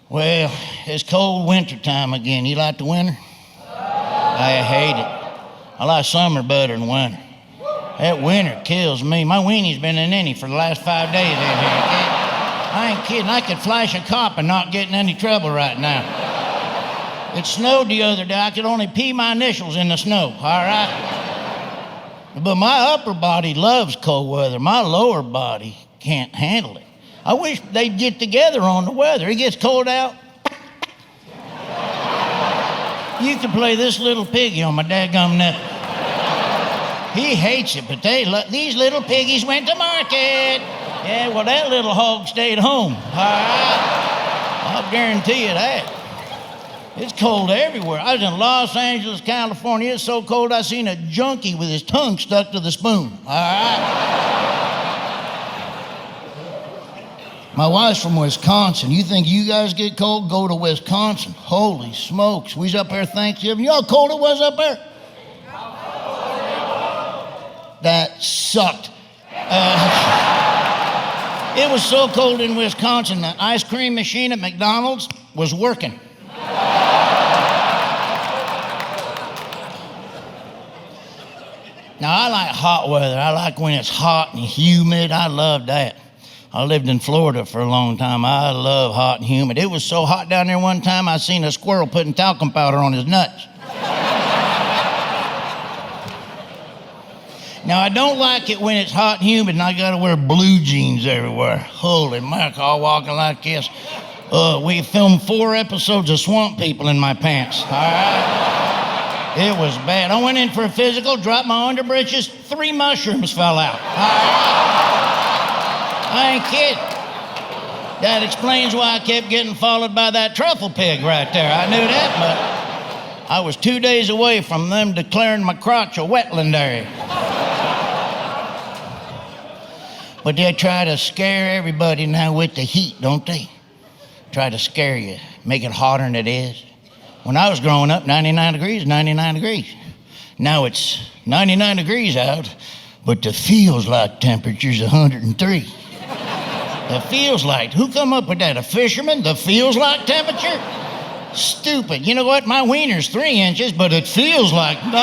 Well, it's cold winter time again. You like the winter? I hate it. I like summer better than winter. That winter kills me. My weenie's been in any for the last 5 days in here. I ain't kidding. I could flash a cop and not get in any trouble right now. It snowed the other day. I could only pee my initials in the snow, all right? But my upper body loves cold weather. My lower body can't handle it. I wish they'd get together on the weather. It gets cold out. You can play this little piggy on my dadgum nipple. He hates it, but these little piggies went to market. Yeah, well, that little hog stayed home. All right? I'll guarantee you that. It's cold everywhere. I was in Los Angeles, California. It's so cold I seen a junkie with his tongue stuck to the spoon. All right? My wife's from Wisconsin. You think you guys get cold? Go to Wisconsin. Holy smokes. We was up there Thanksgiving. You know how cold it was up there? That sucked. It was so cold in Wisconsin, the ice cream machine at McDonald's was working. Now, I like hot weather. I like when it's hot and humid. I love that. I lived in Florida for a long time. I love hot and humid. It was so hot down there one time, I seen a squirrel putting talcum powder on his nuts. Now, I don't like it when it's hot and humid and I gotta wear blue jeans everywhere. Holy mackerel, all walking like this. We filmed 4 episodes of Swamp People in my pants, all right? It was bad. I went in for a physical, dropped my underbreeches, 3 mushrooms fell out, all right? I ain't kidding. That explains why I kept getting followed by that truffle pig right there. I knew that, but I was 2 days away from them declaring my crotch a wetland area. But they try to scare everybody now with the heat, don't they? Try to scare you, make it hotter than it is. When I was growing up, 99 degrees, 99 degrees. Now it's 99 degrees out, but the feels like temperature's 103. The feels like, who come up with that? A fisherman? The feels like temperature? Stupid. You know what? My wiener's 3 inches, but it feels like 9.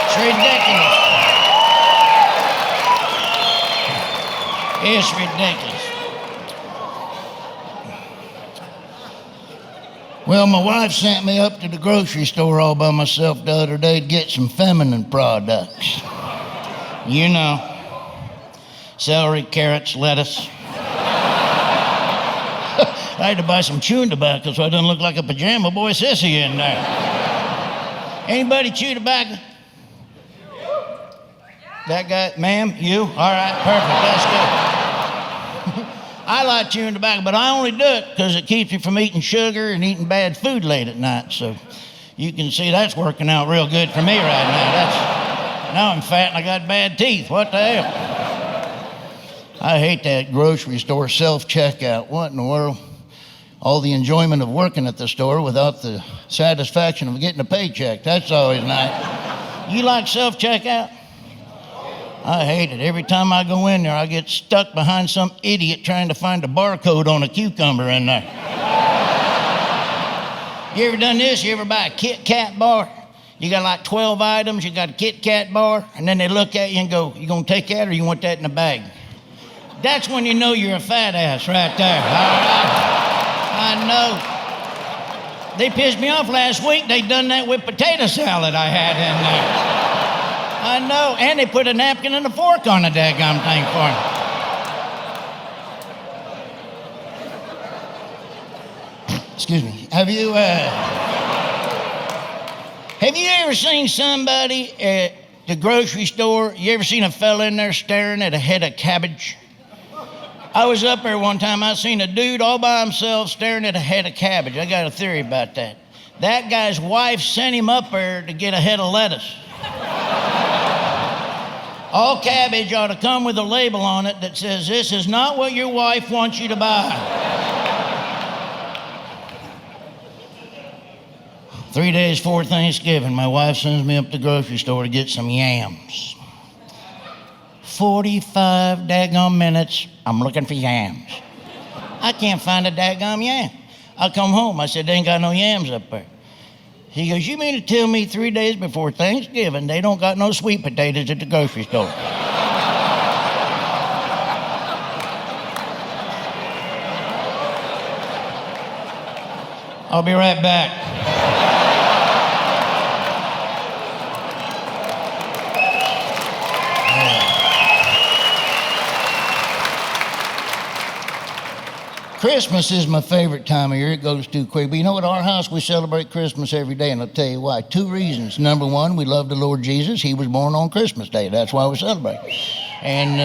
It's ridiculous. It's ridiculous. Well, my wife sent me up to the grocery store all by myself the other day to get some feminine products. You know, celery, carrots, lettuce. I had to buy some chewing tobacco so I didn't look like a pajama boy sissy in there. Anybody chew tobacco? That guy, ma'am, you? All right, perfect, that's good. I like chewing tobacco, but I only do it because it keeps me from eating sugar and eating bad food late at night. So you can see that's working out real good for me right now. Now I'm fat and I got bad teeth. What the hell? I hate that grocery store self-checkout. What in the world? All the enjoyment of working at the store without the satisfaction of getting a paycheck. That's always nice. You like self-checkout? I hate it. Every time I go in there, I get stuck behind some idiot trying to find a barcode on a cucumber in there. You ever done this? You ever buy a Kit Kat bar? You got like 12 items, you got a Kit Kat bar, and then they look at you and go, you gonna take that or you want that in a bag? That's when you know you're a fat ass right there. I know. They pissed me off last week. They done that with potato salad I had in there. I know, and they put a napkin and a fork on the daggum thing for me. Excuse me. Have you ever seen somebody at the grocery store? You ever seen a fella in there staring at a head of cabbage? I was up there one time. I seen a dude all by himself staring at a head of cabbage. I got a theory about that. That guy's wife sent him up there to get a head of lettuce. All cabbage ought to come with a label on it that says, this is not what your wife wants you to buy. 3 days before Thanksgiving, my wife sends me up to the grocery store to get some yams. 45 daggone minutes, I'm looking for yams. I can't find a daggone yam. I come home, I said, they ain't got no yams up there. He goes, you mean to tell me 3 days before Thanksgiving they don't got no sweet potatoes at the grocery store? I'll be right back. Christmas is my favorite time of year. It goes too quick. But you know what? Our house, we celebrate Christmas every day, and I'll tell you why. 2 reasons. Number one, we love the Lord Jesus. He was born on Christmas Day. That's why we celebrate. And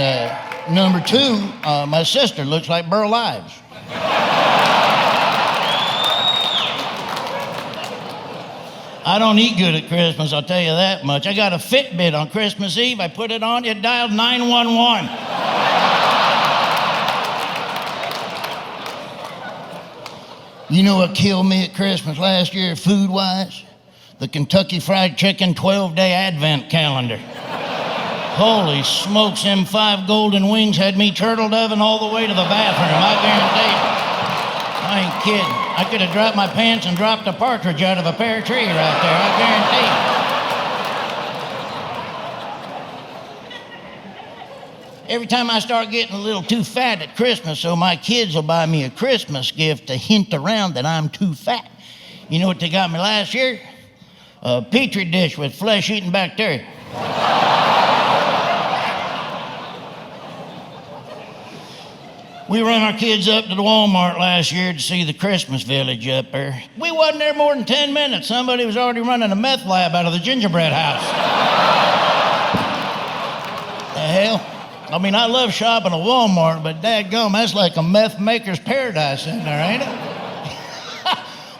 number 2, my sister looks like Burl Ives. I don't eat good at Christmas, I'll tell you that much. I got a Fitbit on Christmas Eve. I put it on, it dialed 911. You know what killed me at Christmas last year, food-wise? The Kentucky Fried Chicken 12-day Advent calendar. Holy smokes, them 5 golden wings had me turtle doving all the way to the bathroom, I guarantee you. I ain't kidding. I could have dropped my pants and dropped a partridge out of a pear tree right there, I guarantee you. Every time I start getting a little too fat at Christmas, so my kids will buy me a Christmas gift to hint around that I'm too fat. You know what they got me last year? A Petri dish with flesh-eating bacteria. We run our kids up to the Walmart last year to see the Christmas village up there. We wasn't there more than 10 minutes. Somebody was already running a meth lab out of the gingerbread house. The hell? I mean, I love shopping at Walmart, but dadgum, that's like a meth maker's paradise in there, ain't it?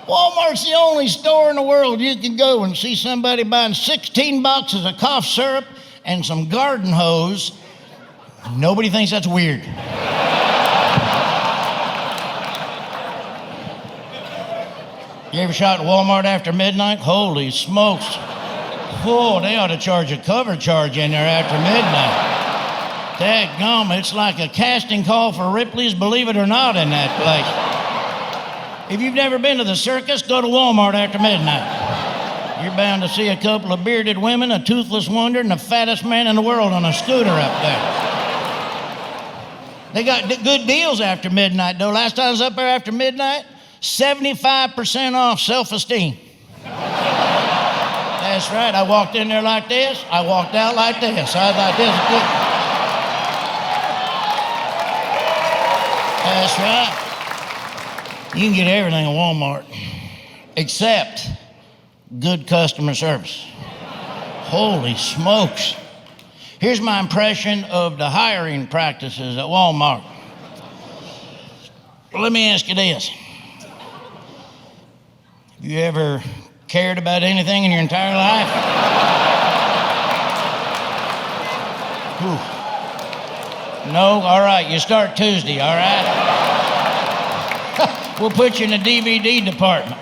Walmart's the only store in the world you can go and see somebody buying 16 boxes of cough syrup and some garden hose. Nobody thinks that's weird. You ever shot at Walmart after midnight? Holy smokes. Oh, they ought to charge a cover charge in there after midnight. Dadgum, it's like a casting call for Ripley's Believe It or Not in that place. If you've never been to the circus, go to Walmart after midnight. You're bound to see a couple of bearded women, a toothless wonder, and the fattest man in the world on a scooter up there. They got good deals after midnight, though. Last time I was up there after midnight, 75% off self-esteem. That's right. I walked in there like this. I walked out like this. I was like this. That's right. You can get everything at Walmart except good customer service. Holy smokes. Here's my impression of the hiring practices at Walmart. Let me ask you this. Have you ever cared about anything in your entire life? Whew. No? All right, you start Tuesday, all right? We'll put you in the DVD department.